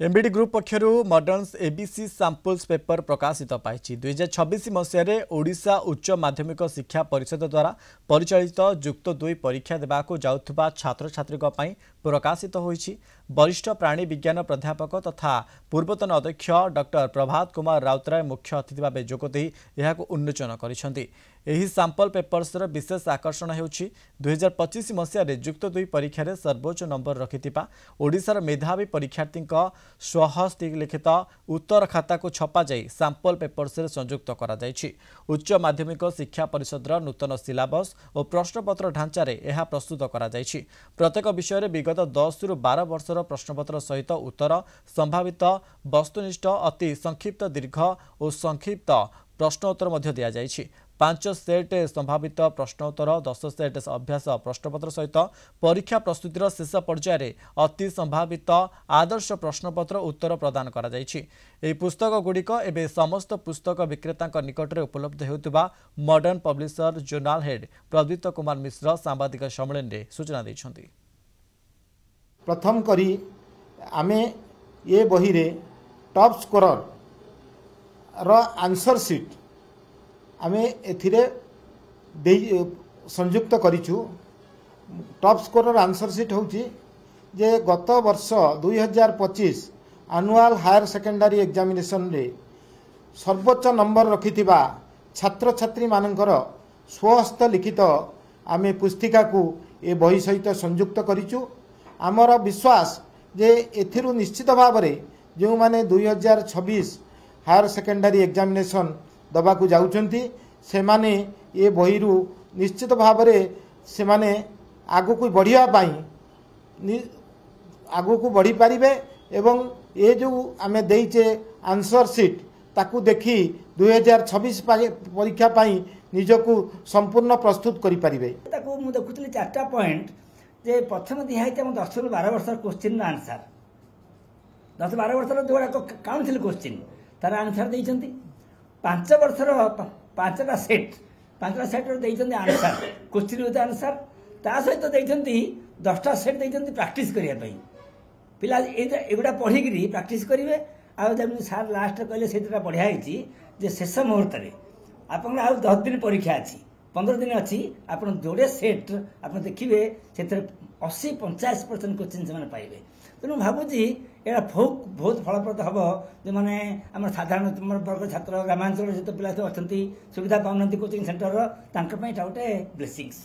MBD group पक्षर मॉडर्न्स ABC samples paper प्रकाशित पाई 2026 मसीह ओडिशा उच्च माध्यमिक शिक्षा परिषद द्वारा परिचालित जुक्त 2 परीक्षा देवाक जाउथबा छात्र छात्री प्रकाशित होईछि। वरिष्ठ प्राणी विज्ञान प्राध्यापक तथा पूर्वतन अध्यक्ष डॉक्टर प्रभात कुमार राउतराय मुख्य अतिथि भाव जोगदे यह उन्मोचन करिसेंति। एही सैंपल पेपर्सर विशेष आकर्षण हेउछि 2025 मसीह जुक्त 2 परीक्षा सर्वोच्च नंबर रखिथिबा ओडिशार मेधावी परीक्षार्थी स्वहस्तिलिखित उत्तर खाता को छपा जाई सैंपल पेपर्स संयुक्त करा जायछि। उच्च माध्यमिक शिक्षा परिषद नूतन सिलेबस और प्रश्नपत्र ढांचारे यह प्रस्तुत करा जायछि। प्रत्येक विषय विगत 10 रु 12 वर्षर प्रश्नपत्र सहित उत्तर संभावित वस्तुनिष्ठ अति संक्षिप्त दीर्घ और संक्षिप्त प्रश्नोत्तर मध्य दिया जायछि। 5 सेट संभावित प्रश्नोत्तर 10 सेट अभ्यास प्रश्नपत्र सहित परीक्षा प्रस्तुतिर शेष पर्यायर अति संभावित आदर्श प्रश्नपत्र उत्तर प्रदान करा जायछि। एही पुस्तक गुड़िक एवं समस्त पुस्तक विक्रेता निकट में उपलब्ध होउतबा मॉडर्न पब्लिशर जोनाल हेड प्रदीप्त कुमार मिश्र सांबादिक सम्मेलन में सूचना दैछन्ति। प्रथम करी आमे ये बही रे टॉप स्कोरर रो आंसर शीट आमे एथिरे संयुक्त करिछु। टॉप स्कोरर आंसर शीट होउची जे गत वर्ष 2025 एनुअल हायर सेकेंडरी एग्जामिनेशन रे सर्वोच्च नंबर रखिथिबा छात्र छात्री मानकर स्वहस्त लिखित आमे पुस्तिका को ए बही सहित संयुक्त करिछु। आमर विश्वास जे एथिरु निश्चित भाव रे जो माने 2026 हायर सेकेंडरी एग्जामिनेशन दबाकू जाउछंती से माने ये बहिरु निश्चित भाव रे से माने आगु को बढ़िया पाई आगु को बढ़ी पारिबे एवं ये जो आमे देइचे आंसर शीट ताकू देखी 2026 परीक्षा पाई निजको संपूर्ण प्रस्तुत करि पारिबे। ताकू मु देखुतली 4टा पॉइंट जे प्रथम दिहाइते हम 10 रु 12 वर्ष क्वेश्चन आंसर 10-12 वर्ष जोड़ा काउंसिल क्वेश्चन तार आंसर देइछंती। 5 वर्षर 5टा सेट 5टा सेट देइछंती आंसर क्वेश्चन विथ आंसर ता सहित देइछंती 10टा सेट देइछंती प्रैक्टिस करिया पई पिला एगुडा पढ़ी करी प्रैक्टिस करिवे। आ जब सर लास्ट कहले सेटा बढ़िया हिची जे शेष मुहूर्त रे आपन आ 10 दिन परीक्षा अछि 15 दिन अच्छी आप जोड़े सेट आप देखिए से 80-85% क्वेश्चन से पाइबे। तेणु भावुची यहाँ बहुत फलप्रद हम जो मैंने आम साधारण वर्ग छात्र ग्रामांचल जो पिला अच्छा सुविधा पाऊना कोचिंग सेंटर गोटे ब्लेसिंग्स।